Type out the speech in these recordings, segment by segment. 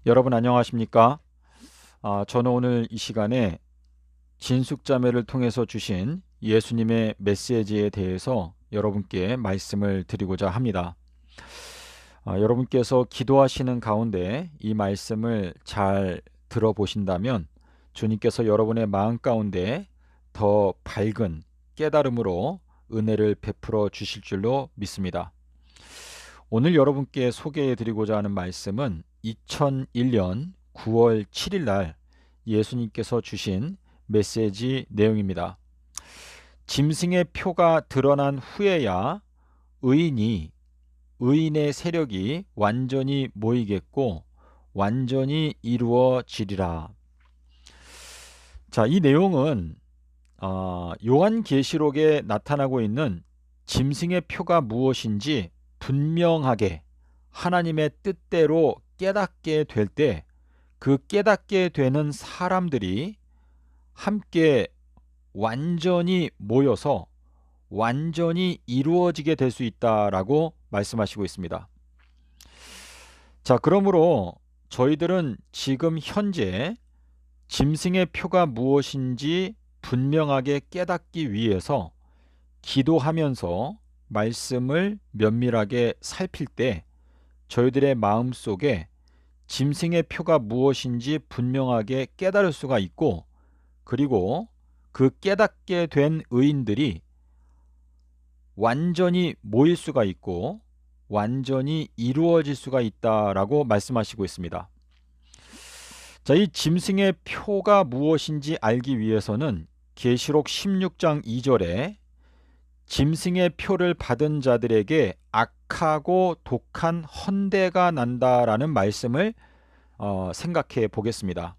여러분 안녕하십니까? 저는 오늘 이 시간에 진숙자매를 통해서 주신 예수님의 메시지에 대해서 여러분께 말씀을 드리고자 합니다. 여러분께서 기도하시는 가운데 이 말씀을 잘 들어보신다면 주님께서 여러분의 마음 가운데 더 밝은 깨달음으로 은혜를 베풀어 주실 줄로 믿습니다. 오늘 여러분께 소개해 드리고자 하는 말씀은 2001년 9월 7일 날 예수님께서 주신 메시지 내용입니다. 짐승의 표가 드러난 후에야 의인의 세력이 완전히 모이겠고 완전히 이루어지리라. 자, 이 내용은 요한계시록에 나타나고 있는 짐승의 표가 무엇인지 분명하게 하나님의 뜻대로 깨닫게 될 때 그 깨닫게 되는 사람들이 함께 완전히 모여서 완전히 이루어지게 될 수 있다라고 말씀하시고 있습니다. 자, 그러므로 저희들은 지금 현재 짐승의 표가 무엇인지 분명하게 깨닫기 위해서 기도하면서 말씀을 면밀하게 살필 때 저희들의 마음속에 짐승의 표가 무엇인지 분명하게 깨달을 수가 있고, 그리고 그 깨닫게 된 의인들이 완전히 모일 수가 있고 완전히 이루어질 수가 있다라고 말씀하시고 있습니다. 자, 이 짐승의 표가 무엇인지 알기 위해서는 계시록 16장 2절에 짐승의 표를 받은 자들에게 악하고 독한 헌대가 난다라는 말씀을 생각해 보겠습니다.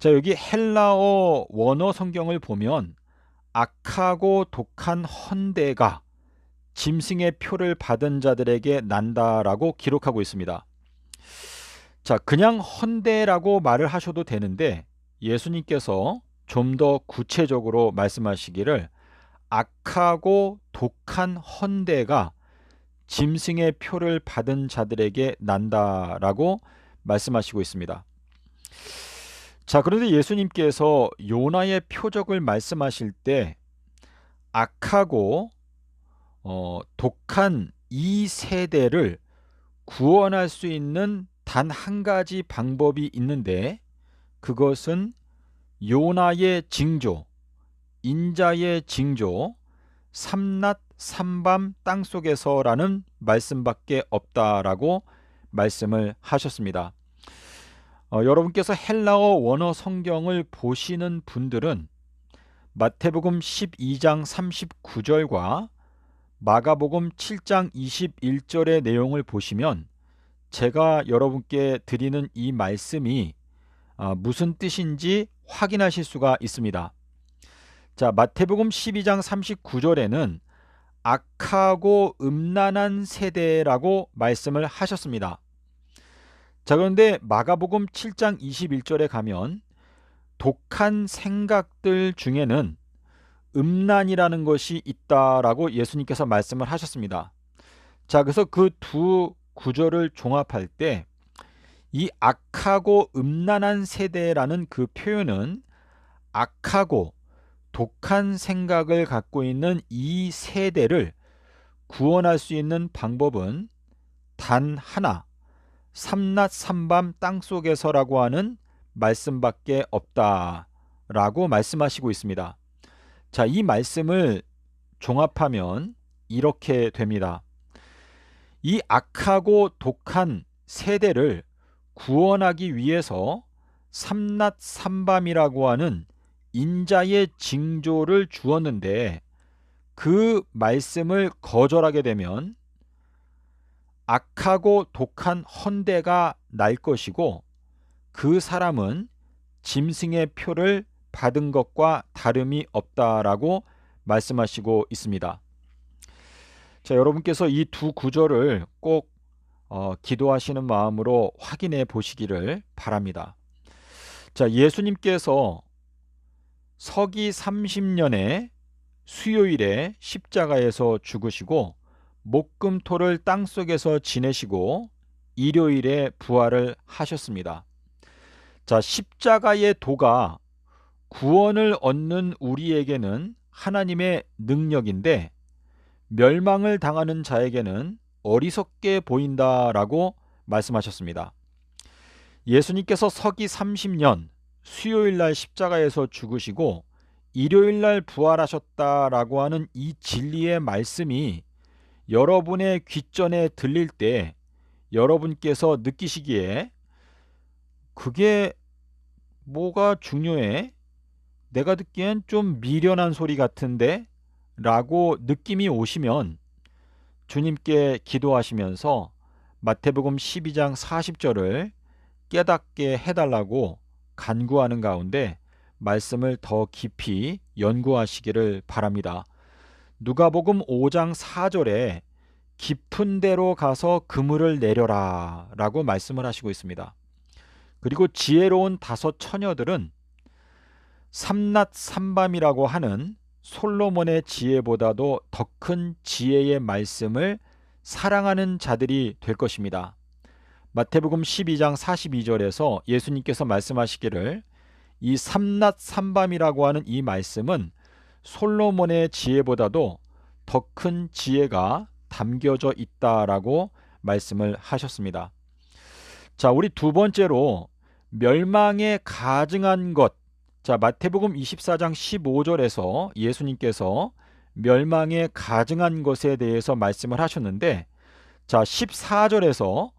자, 여기 헬라어 원어 성경을 보면 악하고 독한 헌대가 짐승의 표를 받은 자들에게 난다라고 기록하고 있습니다. 자, 그냥 헌대라고 말을 하셔도 되는데 예수님께서 좀 더 구체적으로 말씀하시기를 악하고 독한 헌대가 짐승의 표를 받은 자들에게 난다라고 말씀하시고 있습니다. 자, 그런데 예수님께서 요나의 표적을 말씀하실 때 악하고 독한 이 세대를 구원할 수 있는 단 한 가지 방법이 있는데 그것은 요나의 징조, 인자의 징조, 삼낮 삼밤 땅속에서라는 말씀밖에 없다라고 말씀을 하셨습니다. 여러분께서 헬라어 원어 성경을 보시는 분들은 마태복음 12장 39절과 마가복음 7장 21절의 내용을 보시면 제가 여러분께 드리는 이 말씀이 무슨 뜻인지 확인하실 수가 있습니다. 자, 마태복음 12장 39절에는 악하고 음란한 세대라고 말씀을 하셨습니다. 자, 그런데 마가복음 7장 21절에 가면 독한 생각들 중에는 음란이라는 것이 있다라고 예수님께서 말씀을 하셨습니다. 자, 그래서 그 두 구절을 종합할 때 이 악하고 음란한 세대라는 그 표현은 악하고 독한 생각을 갖고 있는 이 세대를 구원할 수 있는 방법은 단 하나, 삼낮 삼밤 땅속에서라고 하는 말씀밖에 없다라고 말씀하시고 있습니다. 자, 이 말씀을 종합하면 이렇게 됩니다. 이 악하고 독한 세대를 구원하기 위해서 삼낮 삼밤이라고 하는 인자의 징조를 주었는데 그 말씀을 거절하게 되면 악하고 독한 헌대가 날 것이고 그 사람은 짐승의 표를 받은 것과 다름이 없다라고 말씀하시고 있습니다. 자, 여러분께서 이 두 구절을 꼭 기도하시는 마음으로 확인해 보시기를 바랍니다. 자, 예수님께서 서기 30년에 수요일에 십자가에서 죽으시고 목금토를 땅속에서 지내시고 일요일에 부활을 하셨습니다. 자, 십자가의 도가 구원을 얻는 우리에게는 하나님의 능력인데 멸망을 당하는 자에게는 어리석게 보인다라고 말씀하셨습니다. 예수님께서 서기 30년 수요일날 십자가에서 죽으시고 일요일날 부활하셨다라고 하는 이 진리의 말씀이 여러분의 귓전에 들릴 때 여러분께서 느끼시기에 그게 뭐가 중요해? 내가 듣기엔 좀 미련한 소리 같은데? 라고 느낌이 오시면 주님께 기도하시면서 마태복음 12장 40절을 깨닫게 해달라고 간구하는 가운데 말씀을 더 깊이 연구하시기를 바랍니다. 누가복음 5장 4절에 깊은 데로 가서 그물을 내려라 라고 말씀을 하시고 있습니다. 그리고 지혜로운 다섯 처녀들은 삼낮 삼밤이라고 하는 솔로몬의 지혜보다도 더 큰 지혜의 말씀을 사랑하는 자들이 될 것입니다. 마태복음 12장 42절에서 예수님께서 말씀하시기를 이 삼낮 삼밤이라고 하는 이 말씀은 솔로몬의 지혜보다도 더 큰 지혜가 담겨져 있다라고 말씀을 하셨습니다. 자, 우리 두 번째로 멸망에 가증한 것. 자, 마태복음 24장 15절에서 예수님께서 멸망에 가증한 것에 대해서 말씀을 하셨는데, 자, 14절에서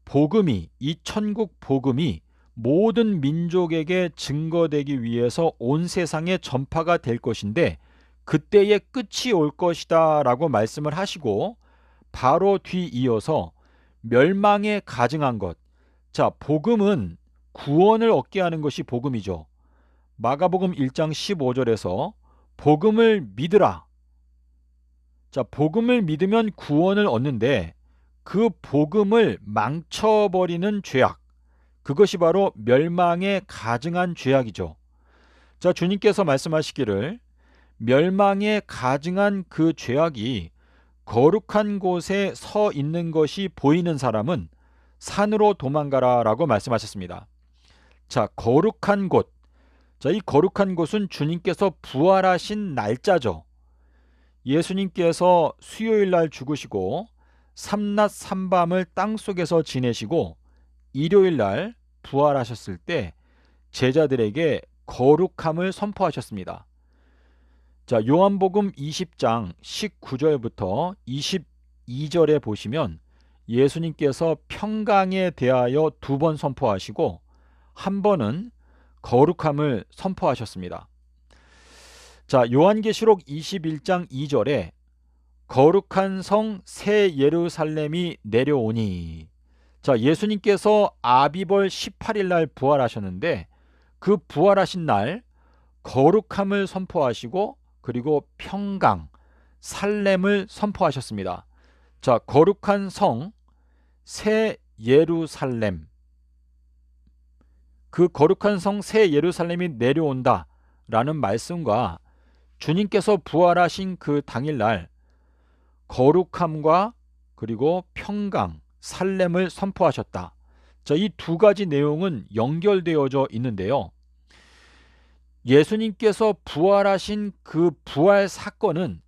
복음이, 이 천국 복음이 모든 민족에게 증거되기 위해서 온 세상에 전파가 될 것인데 그때의 끝이 올 것이다 라고 말씀을 하시고 바로 뒤이어서 멸망에 가증한 것. 자, 복음은 구원을 얻게 하는 것이 복음이죠. 마가복음 1장 15절에서 복음을 믿으라. 자, 복음을 믿으면 구원을 얻는데 그 복음을 망쳐버리는 죄악, 그것이 바로 멸망에 가증한 죄악이죠. 자, 주님께서 말씀하시기를 멸망에 가증한 그 죄악이 거룩한 곳에 서 있는 것이 보이는 사람은 산으로 도망가라 라고 말씀하셨습니다. 자, 거룩한 곳. 자, 이 거룩한 곳은 주님께서 부활하신 날짜죠. 예수님께서 수요일 날 죽으시고 삼낮 삼밤을 땅속에서 지내시고 일요일 날 부활하셨을 때 제자들에게 거룩함을 선포하셨습니다. 자, 요한복음 20장 19절부터 22절에 보시면 예수님께서 평강에 대하여 두 번 선포하시고 한 번은 거룩함을 선포하셨습니다. 자, 요한계시록 21장 2절에 거룩한 성 새 예루살렘이 내려오니. 자, 예수님께서 아비벌 18일 날 부활하셨는데 그 부활하신 날 거룩함을 선포하시고 그리고 평강, 살렘을 선포하셨습니다. 자, 거룩한 성 새 예루살렘, 그 거룩한 성 새 예루살렘이 내려온다 라는 말씀과 주님께서 부활하신 그 당일날 거룩함과 그리고 평강, 살렘을 선포하셨다. 자, 이 두 가지 내용은 연결되어져 있는데요. 예수님께서 부활하신 그 부활 사건은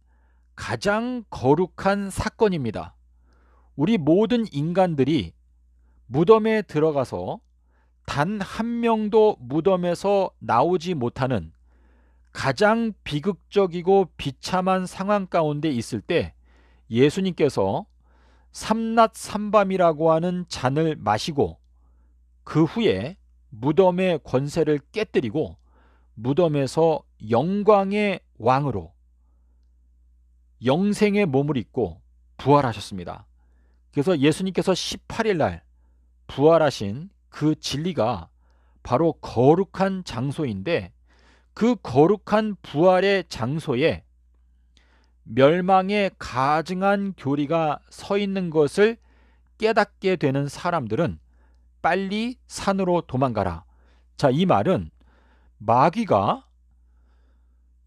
가장 거룩한 사건입니다. 우리 모든 인간들이 무덤에 들어가서 단 한 명도 무덤에서 나오지 못하는 가장 비극적이고 비참한 상황 가운데 있을 때 예수님께서 삼낮 삼밤이라고 하는 잔을 마시고 그 후에 무덤의 권세를 깨뜨리고 무덤에서 영광의 왕으로 영생의 몸을 입고 부활하셨습니다. 그래서 예수님께서 18일 날 부활하신 그 진리가 바로 거룩한 장소인데 그 거룩한 부활의 장소에 멸망에 가증한 교리가 서 있는 것을 깨닫게 되는 사람들은 빨리 산으로 도망가라. 자, 이 말은 마귀가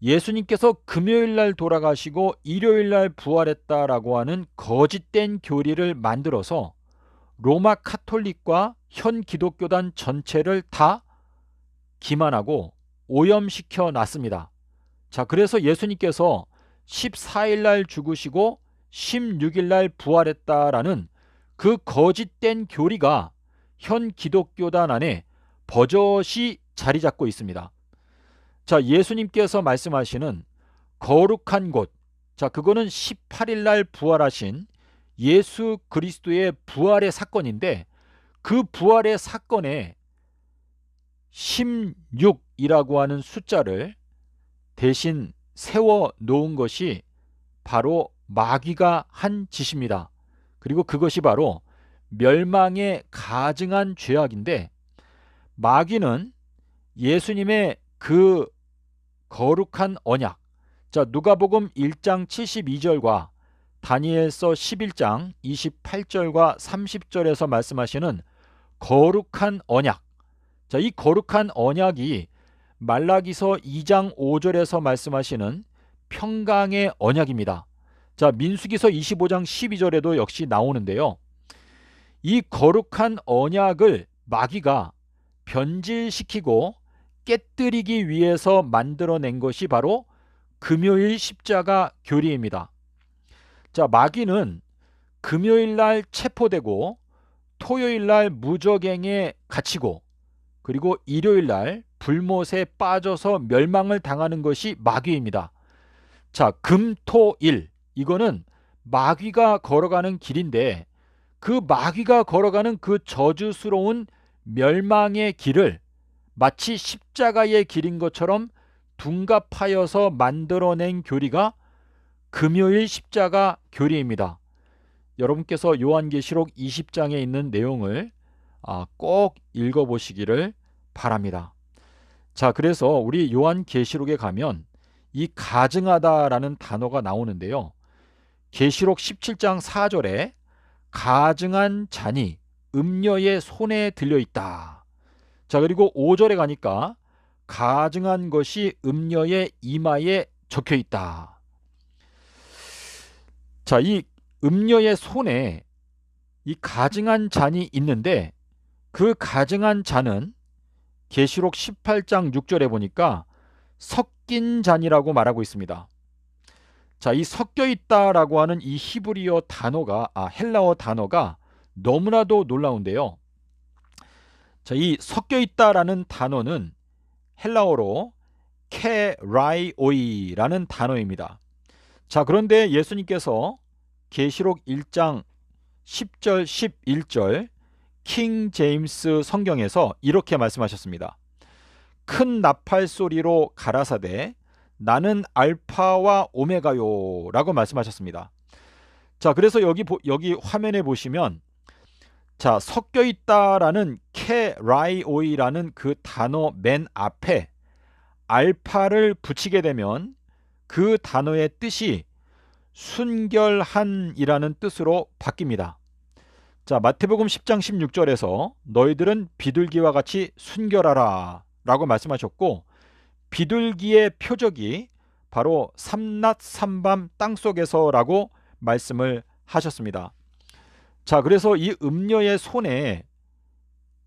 예수님께서 금요일 날 돌아가시고 일요일 날 부활했다라고 하는 거짓된 교리를 만들어서 로마 카톨릭과 현 기독교단 전체를 다 기만하고 오염시켜 놨습니다. 자, 그래서 예수님께서 14일 날 죽으시고 16일 날 부활했다라는 그 거짓된 교리가 현 기독교단 안에 버젓이 자리 잡고 있습니다. 자, 예수님께서 말씀하시는 거룩한 곳, 자, 그거는 18일 날 부활하신 예수 그리스도의 부활의 사건인데, 그 부활의 사건에 16이라고 하는 숫자를 대신 세워 놓은 것이 바로 마귀가 한 짓입니다. 그리고 그것이 바로 멸망에 가증한 죄악인데, 마귀는 예수님의 그 거룩한 언약, 자, 누가복음 1장 72절과 다니엘서 11장 28절과 30절에서 말씀하시는 거룩한 언약, 자, 이 거룩한 언약이 말라기서 2장 5절에서 말씀하시는 평강의 언약입니다. 자, 민수기서 25장 12절에도 역시 나오는데요. 이 거룩한 언약을 마귀가 변질시키고 깨뜨리기 위해서 만들어낸 것이 바로 금요일 십자가 교리입니다. 자, 마귀는 금요일 날 체포되고 토요일 날 무저갱에 갇히고 그리고 일요일 날 불못에 빠져서 멸망을 당하는 것이 마귀입니다. 자, 금, 토, 일, 이거는 마귀가 걸어가는 길인데, 그 마귀가 걸어가는 그 저주스러운 멸망의 길을 마치 십자가의 길인 것처럼 둔갑하여서 만들어낸 교리가 금요일 십자가 교리입니다. 여러분께서 요한계시록 20장에 있는 내용을 꼭 읽어보시기를 바랍니다. 자, 그래서 우리 요한계시록에 가면 이 가증하다라는 단어가 나오는데요. 계시록 17장 4절에 가증한 잔이 음녀의 손에 들려있다. 자, 그리고 5절에 가니까 가증한 것이 음녀의 이마에 적혀있다. 자, 이 음녀의 손에 이 가증한 잔이 있는데, 그 가증한 잔은 계시록 18장 6절에 보니까 섞인 잔이라고 말하고 있습니다. 자, 이 섞여 있다라고 하는 이 히브리어 단어가, 헬라어 단어가 너무나도 놀라운데요. 자, 이 섞여 있다라는 단어는 헬라어로 케라이오이라는 단어입니다. 자, 그런데 예수님께서 계시록 1장 10절 11절 킹 제임스 성경에서 이렇게 말씀하셨습니다. 큰 나팔 소리로 가라사대 나는 알파와 오메가요 라고 말씀하셨습니다. 자, 그래서 여기 화면에 보시면, 자, 섞여 있다라는 케라이오이라는 그 단어 맨 앞에 알파를 붙이게 되면 그 단어의 뜻이 순결한이라는 뜻으로 바뀝니다. 자, 마태복음 10장 16절에서 너희들은 비둘기와 같이 순결하라 라고 말씀하셨고, 비둘기의 표적이 바로 삼낮 삼밤 땅속에서라고 말씀을 하셨습니다. 자, 그래서 이 음녀의 손에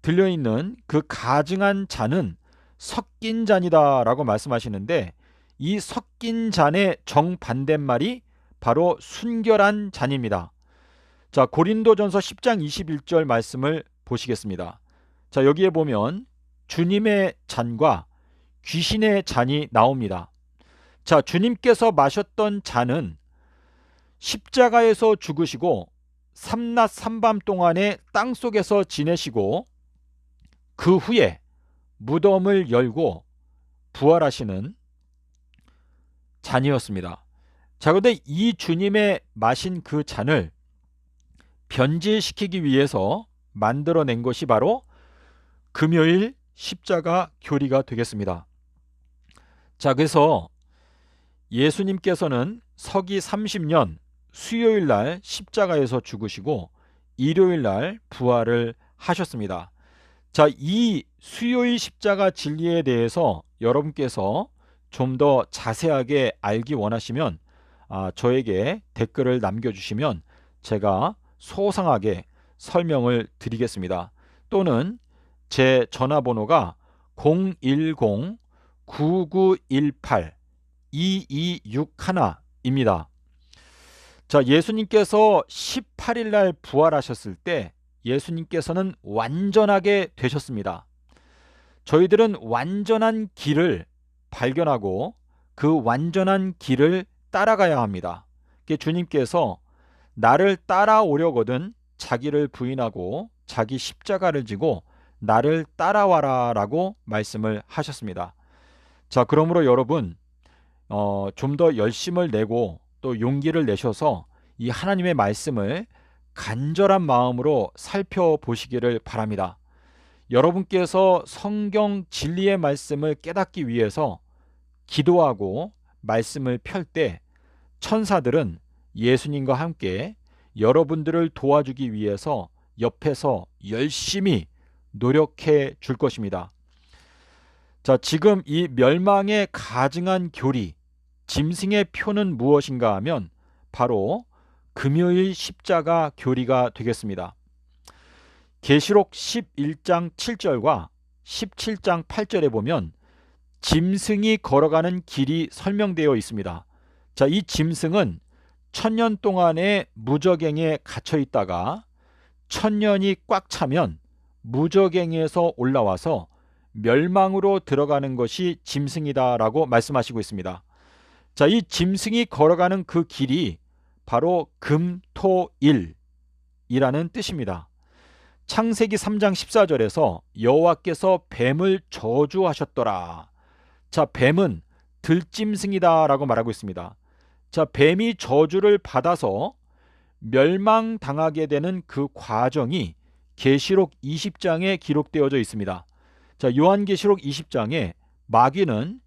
들려있는 그 가증한 잔은 섞인 잔이다 라고 말씀하시는데, 이 섞인 잔의 정반대말이 바로 순결한 잔입니다. 자, 고린도전서 10장 21절 말씀을 보시겠습니다. 자, 여기에 보면 주님의 잔과 귀신의 잔이 나옵니다. 자, 주님께서 마셨던 잔은 십자가에서 죽으시고 삼낮 삼밤 동안에 땅속에서 지내시고 그 후에 무덤을 열고 부활하시는 잔이었습니다. 자, 그런데 이 주님의 마신 그 잔을 변질시키기 위해서 만들어낸 것이 바로 금요일 십자가 교리가 되겠습니다. 자, 그래서 예수님께서는 서기 30년 수요일 날 십자가에서 죽으시고 일요일 날 부활을 하셨습니다. 자, 이 수요일 십자가 진리에 대해서 여러분께서 좀 더 자세하게 알기 원하시면 저에게 댓글을 남겨주시면 제가 소상하게 설명을 드리겠습니다. 또는 제 전화번호가 010-9918-2261입니다. 자, 예수님께서 18일 날 부활하셨을 때 예수님께서는 완전하게 되셨습니다. 저희들은 완전한 길을 발견하고 그 완전한 길을 따라가야 합니다. 주님께서 나를 따라오려거든 자기를 부인하고 자기 십자가를 지고 나를 따라와라 라고 말씀을 하셨습니다. 자, 그러므로 여러분 좀 더 열심을 내고 또 용기를 내셔서 이 하나님의 말씀을 간절한 마음으로 살펴보시기를 바랍니다. 여러분께서 성경 진리의 말씀을 깨닫기 위해서 기도하고 말씀을 펼 때 천사들은 예수님과 함께 여러분들을 도와주기 위해서 옆에서 열심히 노력해 줄 것입니다. 자, 지금 이 멸망에 가증한 교리, 짐승의 표는 무엇인가 하면 바로 금요일 십자가 교리가 되겠습니다. 계시록 11장 7절과 17장 8절에 보면 짐승이 걸어가는 길이 설명되어 있습니다. 자, 이 짐승은 1000년 동안의 무저갱에 갇혀 있다가 1000년이 꽉 차면 무저갱에서 올라와서 멸망으로 들어가는 것이 짐승이다라고 말씀하시고 있습니다. 자, 이 짐승이 걸어가는 그 길이 바로 금토일이라는 뜻입니다. 창세기 3장 14절에서 여호와께서 뱀을 저주하셨더라. 자, 뱀은 들짐승이다 라고 말하고 있습니다. 자, 뱀이 저주를 받아서 멸망당하게 되는 그 과정이 계시록 20장에 기록되어져 있습니다. 자, 요한계시록 20장에 마귀는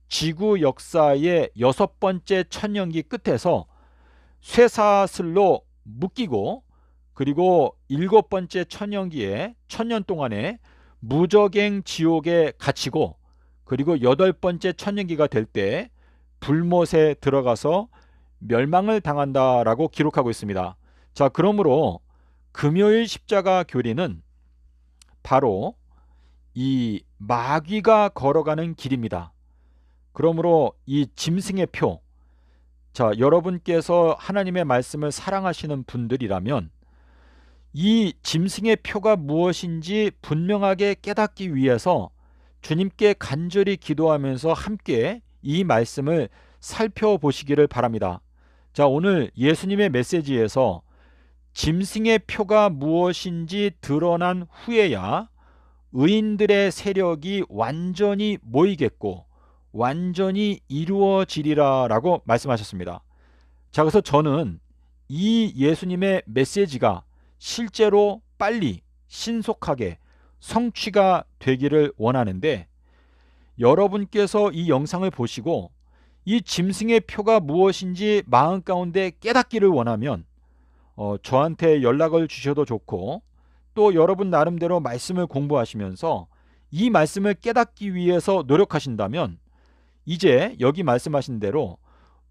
지구 역사의 6번째 천년기 끝에서 쇠사슬로 묶이고 그리고 7번째 천년기에 1000년 동안에 무저갱 지옥에 갇히고 그리고 8번째 천년기가 될 때 불못에 들어가서 멸망을 당한다라고 기록하고 있습니다. 자, 그러므로 금요일 십자가 교리는 바로 이 마귀가 걸어가는 길입니다. 그러므로 이 짐승의 표, 자, 여러분께서 하나님의 말씀을 사랑하시는 분들이라면 이 짐승의 표가 무엇인지 분명하게 깨닫기 위해서 주님께 간절히 기도하면서 함께 이 말씀을 살펴보시기를 바랍니다. 자, 오늘 예수님의 메시지에서 짐승의 표가 무엇인지 드러난 후에야 의인들의 세력이 완전히 모이겠고 완전히 이루어지리라 라고 말씀하셨습니다. 자, 그래서 저는 이 예수님의 메시지가 실제로 빨리 신속하게 성취가 되기를 원하는데 여러분께서 이 영상을 보시고 이 짐승의 표가 무엇인지 마음 가운데 깨닫기를 원하면 저한테 연락을 주셔도 좋고 또 여러분 나름대로 말씀을 공부하시면서 이 말씀을 깨닫기 위해서 노력하신다면 이제 여기 말씀하신 대로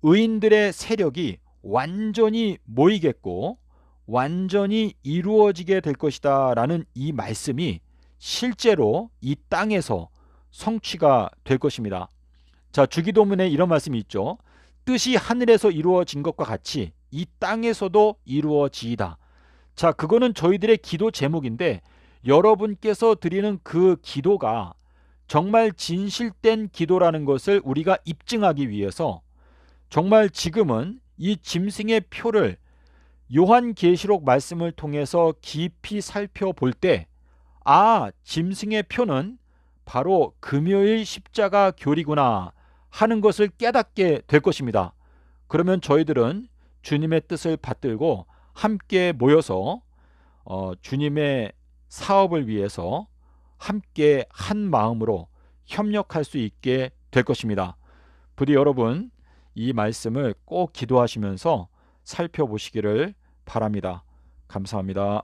의인들의 세력이 완전히 모이겠고 완전히 이루어지게 될 것이다 라는 이 말씀이 실제로 이 땅에서 성취가 될 것입니다. 자, 주기도문에 이런 말씀이 있죠. 뜻이 하늘에서 이루어진 것과 같이 이 땅에서도 이루어지이다. 자, 그거는 저희들의 기도 제목인데 여러분께서 드리는 그 기도가 정말 진실된 기도라는 것을 우리가 입증하기 위해서 정말 지금은 이 짐승의 표를 요한계시록 말씀을 통해서 깊이 살펴볼 때 짐승의 표는 바로 금요일 십자가 교리구나 하는 것을 깨닫게 될 것입니다. 그러면 저희들은 주님의 뜻을 받들고 함께 모여서 주님의 사업을 위해서 함께 한 마음으로 협력할 수 있게 될 것입니다. 부디 여러분 이 말씀을 꼭 기도하시면서 살펴보시기를 바랍니다. 감사합니다.